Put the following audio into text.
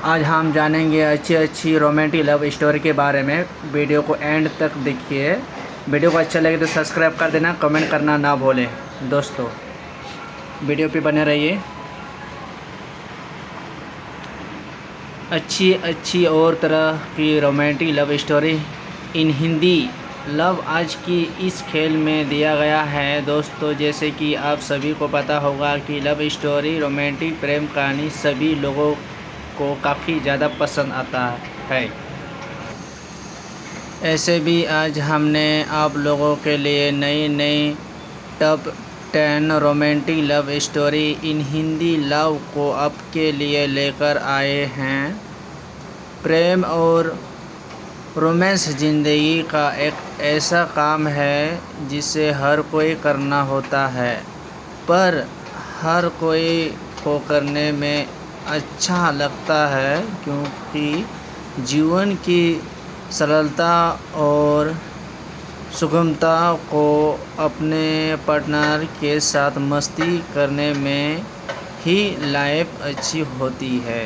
आज हम जानेंगे अच्छी अच्छी रोमांटिक लव स्टोरी के बारे में। वीडियो को एंड तक देखिए। वीडियो को अच्छा लगे तो सब्सक्राइब कर देना, कमेंट करना ना भूलें। दोस्तों वीडियो पे बने रहिए। अच्छी अच्छी और तरह की romantic love story in Hindi love आज की इस खेल में दिया गया है। दोस्तों जैसे कि आप सभी को पता होगा कि लव स्टोरी रोमांटिक प्रेम कहानी सभी लोगों को काफ़ी ज़्यादा पसंद आता है। ऐसे भी आज हमने आप लोगों के लिए नई नई top 10 romantic love story in Hindi love को आपके लिए लेकर आए हैं। प्रेम और रोमांस ज़िंदगी का एक ऐसा काम है जिसे हर कोई करना होता है, पर हर कोई को करने में अच्छा लगता है क्योंकि जीवन की सरलता और सुगमता को अपने पार्टनर के साथ मस्ती करने में ही लाइफ अच्छी होती है।